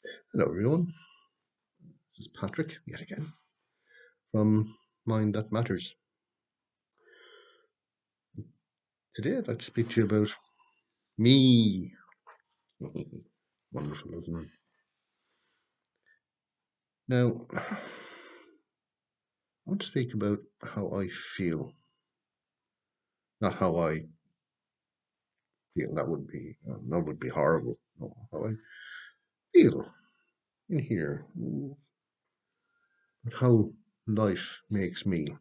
Hello, everyone. This is Patrick yet again from Mind That Matters. Today, I'd like to speak to you about me. Wonderful, isn't it? Now, I want to speak about how I feel, not how I feel. That would be horrible. No, how I feel in here, but how life makes me,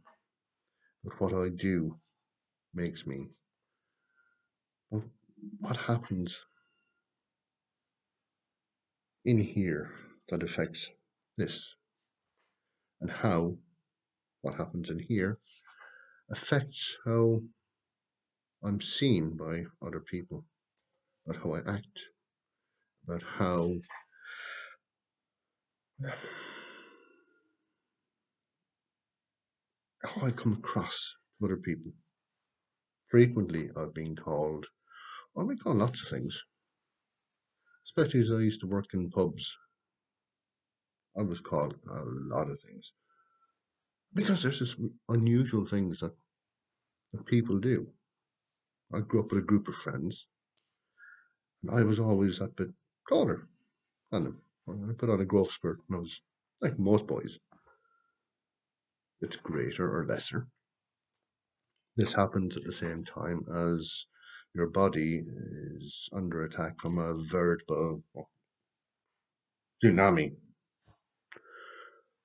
but what I do makes me. What what happens in here that affects this, and how what happens in here affects how I'm seen by other people, about how I act, about how I come across to other people. Frequently, I've been called, I've been called lots of things, especially as I used to work in pubs. I was called a lot of things because there's this unusual things that people do. I grew up with a group of friends, and I was always a bit taller than them. I put on a growth spurt when I was like most boys. It's greater or lesser. This happens at the same time as your body is under attack from a veritable tsunami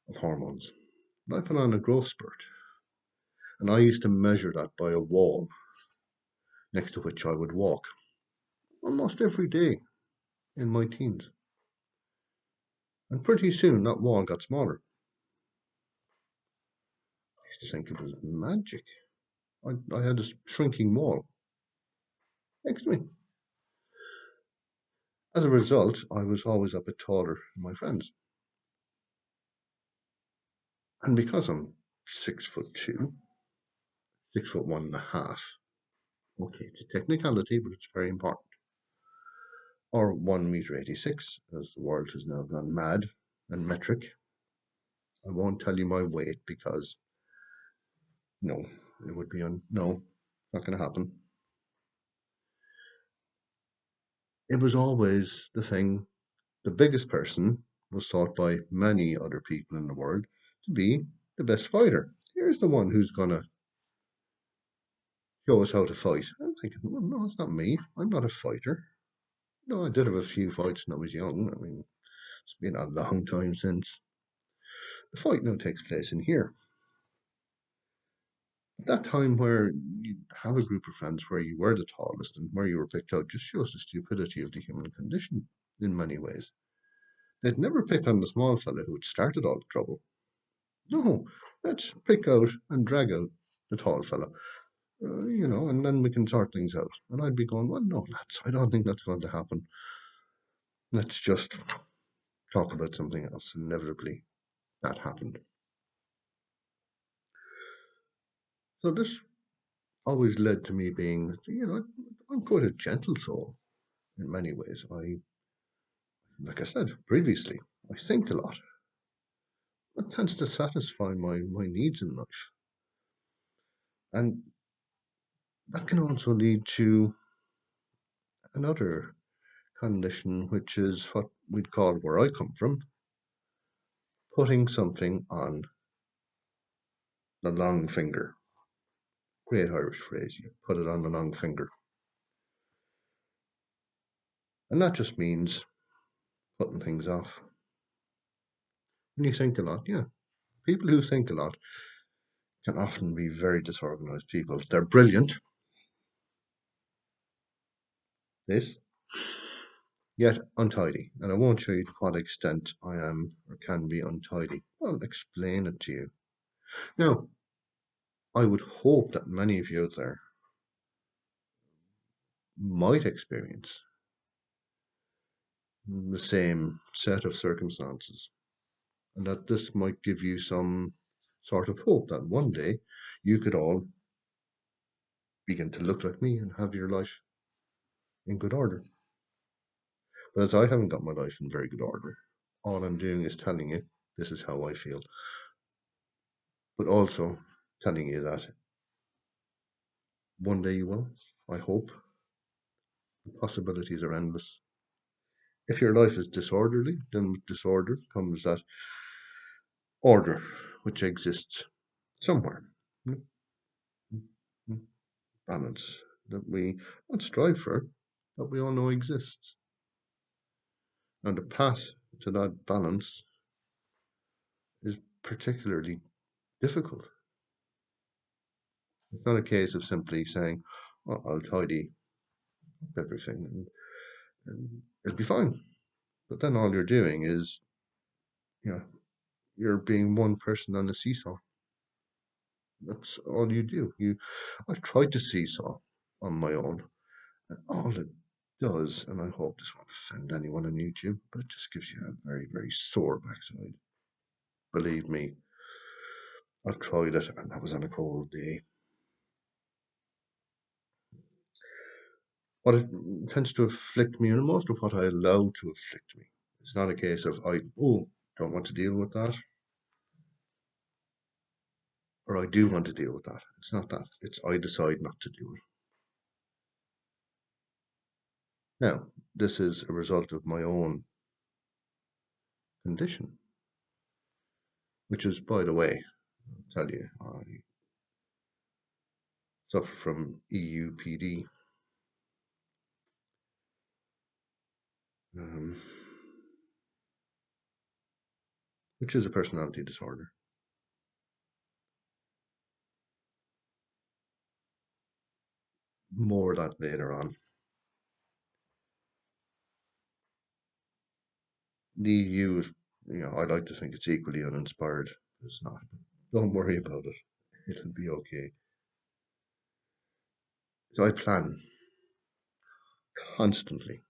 of hormones. And I put on a growth spurt, and I used to measure that by a wall next to which I would walk almost every day in my teens. And pretty soon that wall got smaller. I used to think it was magic. I had this shrinking wall next to me. As a result, I was always a bit taller than my friends. And because I'm 6'2", 6'1.5", okay, it's a technicality, but it's very important. Or 1 meter 86, as the world has now gone mad and metric. I won't tell you my weight because no, it would be no, not going to happen. It was always the thing. The biggest person was thought by many other people in the world to be the best fighter. Here's the one who's going to show us how to fight. I'm thinking, well, no, it's not me. I'm not a fighter. No, I did have a few fights when I was young. I mean, it's been a long time since. The fight now takes place in here. At that time where you have a group of friends where you were the tallest and where you were picked out just shows the stupidity of the human condition in many ways. They'd never pick on the small fella who had started all the trouble. No, let's pick out and drag out the tall fella, and then we can sort things out. And I'd be going, well, no, lads, I don't think that's going to happen. Let's just talk about something else. Inevitably, that happened. So this always led to me being, I'm quite a gentle soul in many ways. Like I said previously, I think a lot. That tends to satisfy my needs in life. And that can also lead to another condition, which is what we'd call where I come from, putting something on the long finger. Great Irish phrase, you put it on the long finger. And that just means putting things off. When you think a lot, yeah. People who think a lot can often be very disorganized people. They're brilliant, this, yet untidy. And I won't show you to what extent I am or can be untidy. I'll explain it to you. Now, I would hope that many of you out there might experience the same set of circumstances, and that this might give you some sort of hope that one day you could all begin to look like me and have your life in good order. But as I haven't got my life in very good order, all I'm doing is telling you this is how I feel, but also telling you that one day you will. I hope. The possibilities are endless. If your life is disorderly, then with disorder comes that order which exists somewhere. Mm, mm, mm. Balance that we not strive for, but we all know exists. And the path to that balance is particularly difficult. It's not a case of simply saying, oh, I'll tidy up everything and it'll be fine. But then all you're doing is, you know, you're being one person on a seesaw. That's all you do. I've tried to seesaw on my own, and all it does, and I hope this won't offend anyone on YouTube, but it just gives you a very, very sore backside. Believe me, I've tried it, and that was on a cold day. What it tends to afflict me, and most of what I allow to afflict me, it's not a case of don't want to deal with that, or I do want to deal with that. It's not that. It's I decide not to do it. Now, this is a result of my own condition, which is, by the way, I'll tell you, I suffer from EUPD, um, which is a personality disorder. More of that later on. The EU is, I like to think it's equally uninspired. It's not. Don't worry about it. It'll be okay. So I plan constantly,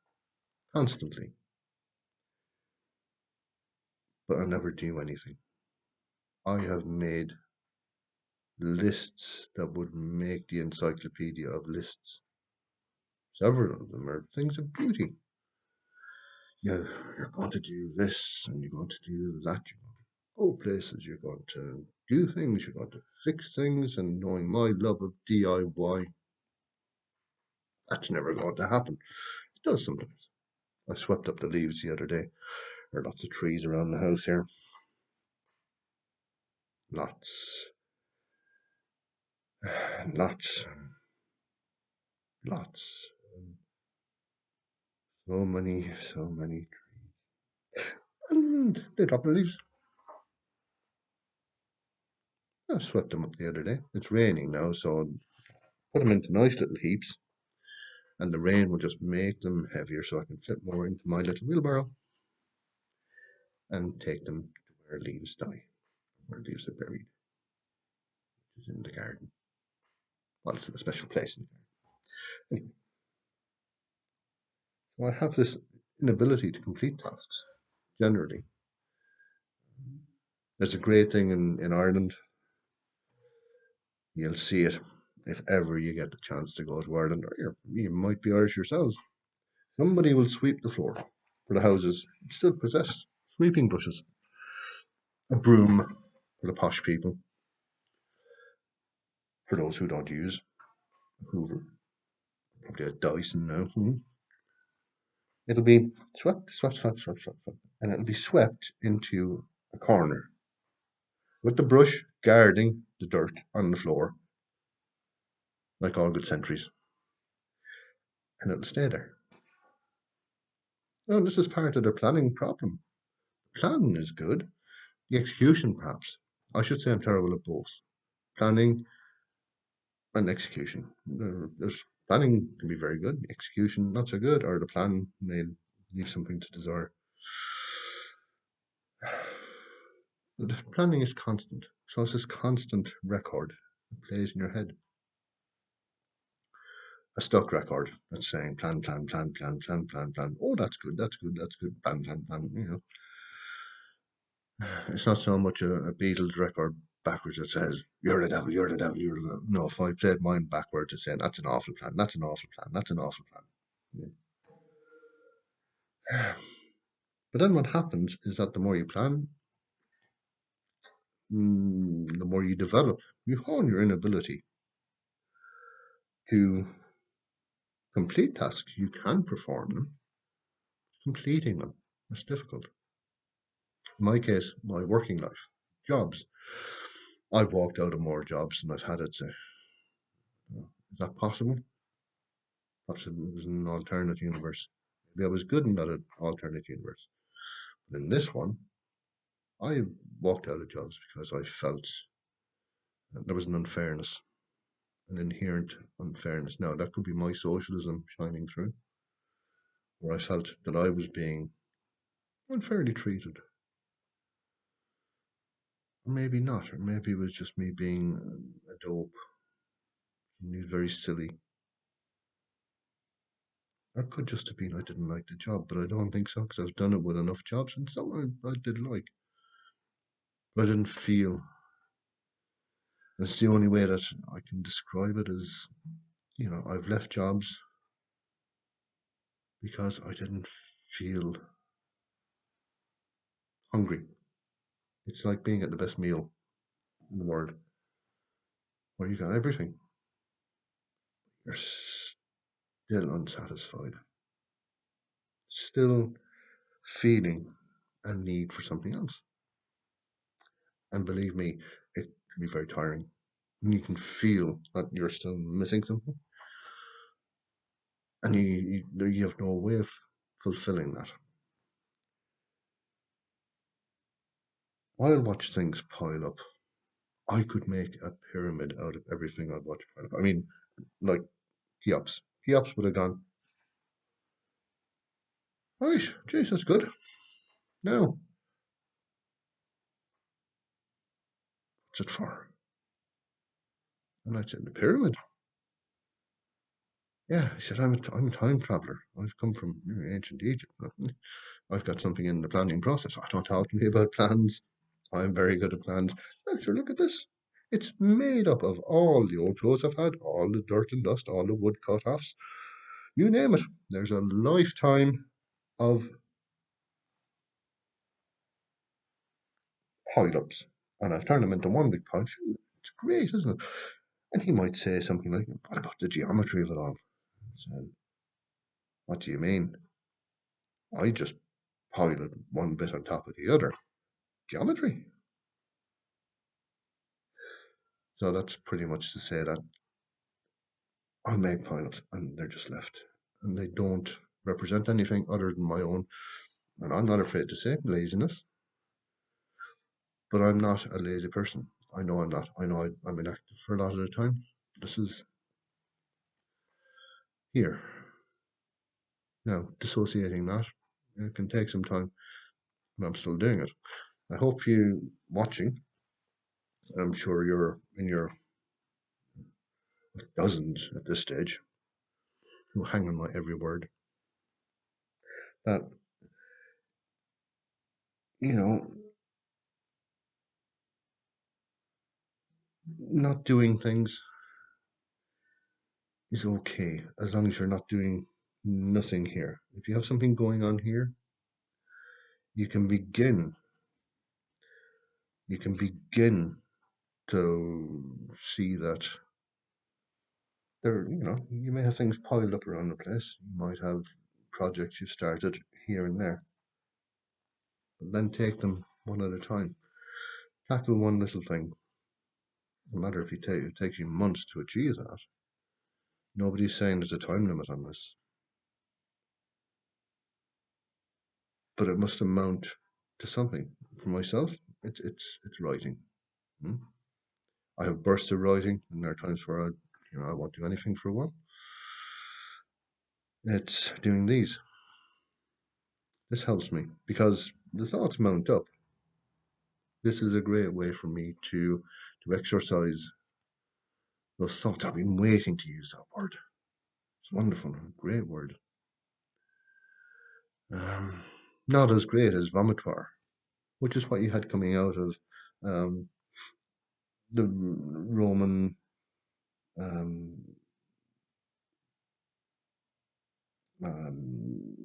constantly, but I never do anything. I have made lists that would make the encyclopedia of lists. Several of them are things of beauty. You're going to do this and you're going to do that. You're going to go places. You're going to do things. You're going to fix things. And knowing my love of DIY, that's never going to happen. It does sometimes. I swept up the leaves the other day. There are lots of trees around the house here. Lots, lots, lots. So many, so many. And they drop the leaves. I swept them up the other day. It's raining now, so put them into nice little heaps, and the rain will just make them heavier so I can fit more into my little wheelbarrow and take them to where leaves die, where leaves are buried, which is in the garden. Well, it's in a special place in the garden. Anyway, so I have this inability to complete tasks, generally. There's a great thing in Ireland. You'll see it if ever you get the chance to go to Ireland, or you might be Irish yourselves. Somebody will sweep the floor for the houses still possess sweeping brushes, a broom for the posh people, for those who don't use a Hoover, probably a Dyson now. It'll be swept, swept, swept, swept, swept, swept, and it'll be swept into a corner with the brush guarding the dirt on the floor, like all good sentries, and it'll stay there. Well, this is part of their planning problem. Planning is good. The execution, perhaps. I should say I'm terrible at both. Planning and execution. There's planning can be very good, execution not so good, or the plan may leave something to desire. The planning is constant, so it's this constant record that plays in your head. A stuck record that's saying plan, plan, plan, plan, plan, plan, plan. Oh, that's good, that's good, that's good. Plan, plan, plan. It's not so much a Beatles record backwards that says you're the devil, you're the devil, you're the devil. No, if I played mine backwards, it's saying that's an awful plan, that's an awful plan, that's an awful plan. Yeah. But then what happens is that the more you plan, the more you develop, you hone your inability to complete tasks. You can perform them, completing them is difficult. In my case, my working life, jobs. I've walked out of more jobs than I've had it. Say, is that possible? Perhaps it was an alternate universe. Maybe I was good in that alternate universe. But in this one, I walked out of jobs because I felt that there was an unfairness, an inherent unfairness. Now, that could be my socialism shining through, where I felt that I was being unfairly treated. Or maybe not, or maybe it was just me being a dope, very silly. Or it could just have been I didn't like the job, but I don't think so because I've done it with enough jobs and some I did like. But I didn't feel. That's the only way that I can describe it is, I've left jobs because I didn't feel hungry. It's like being at the best meal in the world where you got everything. You're still unsatisfied, still feeling a need for something else. And believe me, it can be very tiring. And you can feel that you're still missing something, and you have no way of fulfilling that. I'll watch things pile up. I could make a pyramid out of everything I'd watch pile up. I mean, like Cheops. Cheops would have gone, right, geez, that's good. Now, what's it for? And I'd say, the pyramid. Yeah, he said, I'm a time traveler. I've come from ancient Egypt. I've got something in the planning process. I don't talk to me about plans. I'm very good at plans. Well, sure, look at this. It's made up of all the old clothes I've had, all the dirt and dust, all the wood cut offs. You name it. There's a lifetime of pile ups. And I've turned them into one big pile. Sure, it's great, isn't it? And he might say something like, what about the geometry of it all? So, what do you mean? I just piled one bit on top of the other. Geometry. So that's pretty much to say that I make pile-ups and they're just left. And they don't represent anything other than my own, and I'm not afraid to say, laziness. But I'm not a lazy person. I know I'm not. I know I'm inactive for a lot of the time. This is here. Now, dissociating that, it can take some time, and I'm still doing it. I hope you watching, I'm sure you're in your dozens at this stage, who hang on my every word, that, you know, not doing things is okay as long as you're not doing nothing here. If you have something going on here, you can begin. You can begin to see that there, you may have things piled up around the place. You might have projects you've started here and there, but then take them one at a time. Tackle one little thing. No matter if it takes you months to achieve that. Nobody's saying there's a time limit on this, but it must amount to something. For myself, it's writing. Hmm? I have bursts of writing, and there are times where I won't do anything for a while. It's doing these. This helps me because the thoughts mount up. This is a great way for me to exercise those thoughts. I've been waiting to use that word. It's wonderful, great word. Um, Not as great as vomitoire, which is what you had coming out of um, the Roman um, um,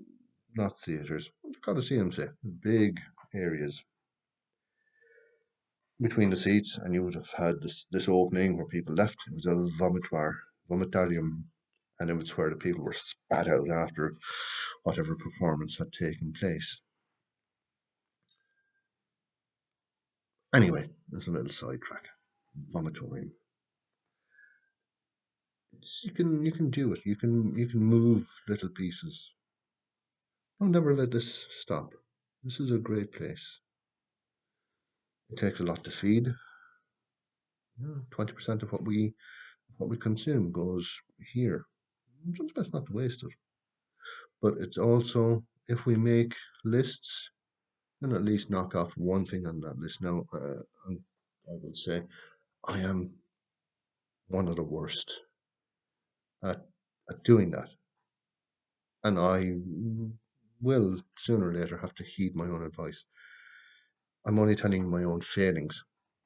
not theatres, coliseums, say, big areas between the seats, and you would have had this opening where people left. It was a vomitarium, and it was where the people were spat out after whatever performance had taken place. Anyway, there's a little sidetrack. Vomitorium. You can do it. You can move little pieces. Don't ever let this stop. This is a great place. It takes a lot to feed. 20% of what we consume goes here. It's best not to waste it. But it's also, if we make lists, then at least knock off one thing on that list. Now, I would say I am one of the worst at, at doing that. And I will sooner or later have to heed my own advice. I'm only telling you my own failings.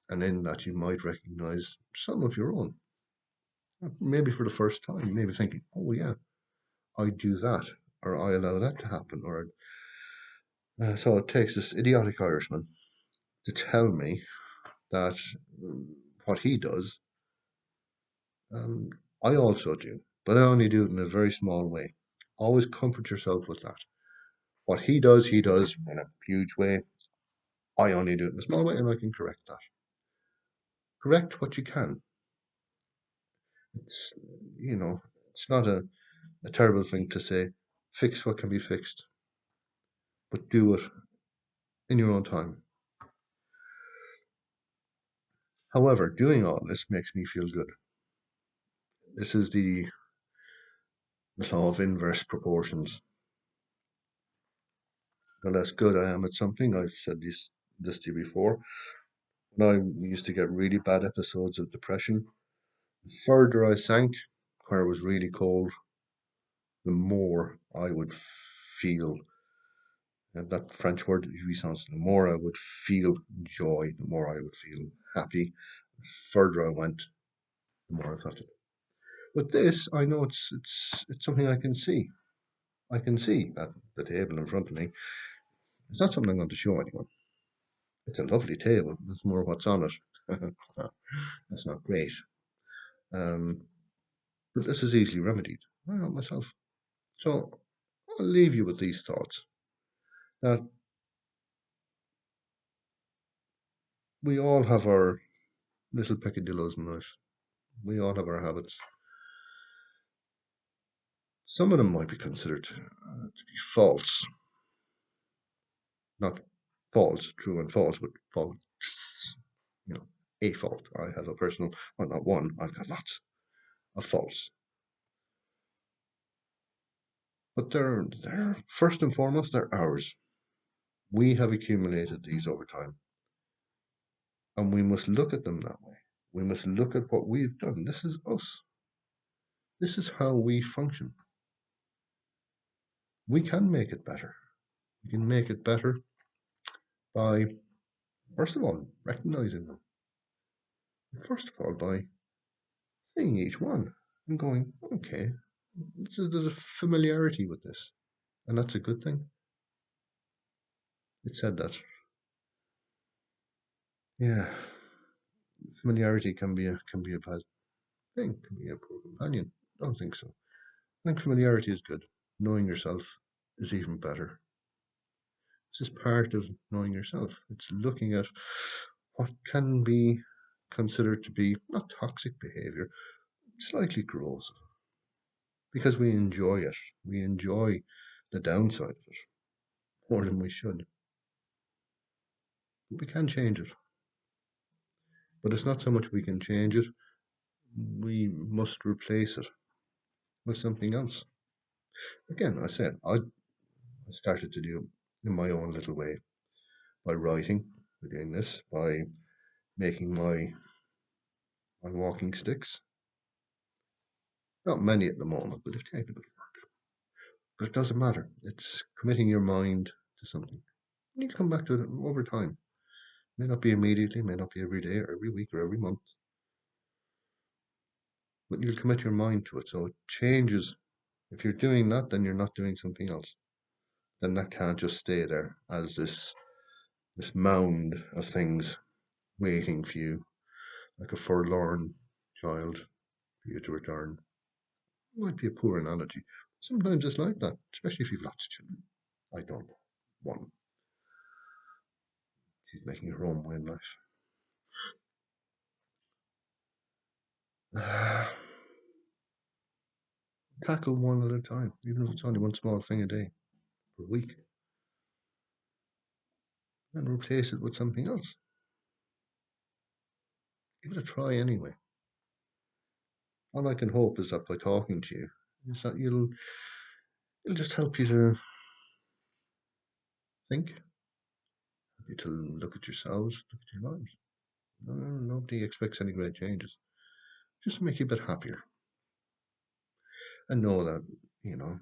And in that, you might recognize some of your own. Maybe for the first time, maybe thinking, oh, yeah, I do that, or I allow that to happen. Or So it takes this idiotic Irishman to tell me that what he does, um, I also do, but I only do it in a very small way. Always comfort yourself with that. What he does in a huge way. I only do it in a small way, and I can correct that. Correct what you can. It's it's not a terrible thing to say. Fix what can be fixed, but do it in your own time. However, doing all this makes me feel good. This is the law of inverse proportions. The less good I am at something, I've said this to you before, when I used to get really bad episodes of depression, the further I sank, where it was really cold, the more I would feel, and that French word jouissance, the more I would feel joy, the more I would feel happy. The further I went, the more I felt it. With this, I know it's something I can see. I can see that the table in front of me. It's not something I'm going to show anyone. It's a lovely table. It's more what's on it. That's not great. Um, but this is easily remedied. I know myself. So I'll leave you with these thoughts that we all have our little peccadillos in life. We all have our habits. Some of them might be considered to be false. Not false, true and false, but false. A fault. I have a personal, well, not one, I've got lots of faults. But they're first and foremost, they're ours. We have accumulated these over time. And we must look at them that way. We must look at what we've done. This is us. This is how we function. We can make it better. We can make it better by, first of all, recognizing them. First of all, by seeing each one and going, okay, there's a familiarity with this. And that's a good thing. It said that, yeah, familiarity can be a bad thing, can be a poor companion. I don't think so. I think familiarity is good. Knowing yourself is even better. This is part of knowing yourself. It's looking at what can be considered to be not toxic behavior, slightly corrosive, because we enjoy it. We enjoy the downside of it more than we should. But we can change it. But it's not so much we can change it, we must replace it with something else. Again, I said I started to do in my own little way by writing, by doing this, by making my walking sticks. Not many at the moment, but they've taken a bit of work. But it doesn't matter. It's committing your mind to something. You need to come back to it over time. May not be immediately, may not be every day or every week or every month, but you'll commit your mind to it. So it changes. If you're doing that, then you're not doing something else. then that can't just stay there as this mound of things waiting for you, like a forlorn child for you to return. It might be a poor analogy. Sometimes it's like that, especially if you've lots of children. I don't. One. She's making her own way in life. Tackle one at a time, even if it's only one small thing a day, per week, and replace it with something else. Give it a try anyway. All I can hope is that by talking to you, is that it'll just help you to think, help you to look at yourselves, look at your lives. Nobody expects any great changes. Just to make you a bit happier. And know that, you know,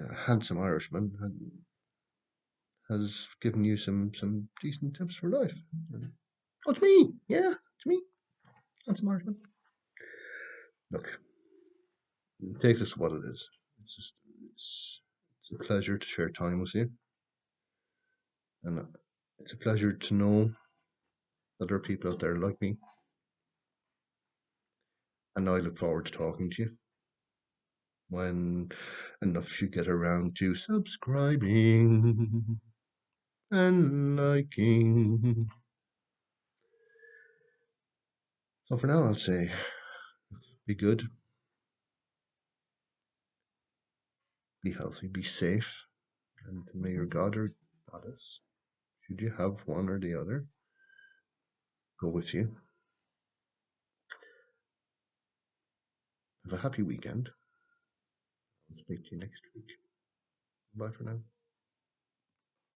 a handsome Irishman has given you some decent tips for life. Oh, it's me! Yeah, it's me. Handsome Irishman. Look, take this for what it is. It's a pleasure to share time with you. And it's a pleasure to know that there are people out there like me. And I look forward to talking to you when enough you get around to subscribing and liking. So for now, I'll say be good, be healthy, be safe, and may your God or goddess, should you have one or the other, go with you. Have a happy weekend. I'll speak to you next week. Bye for now.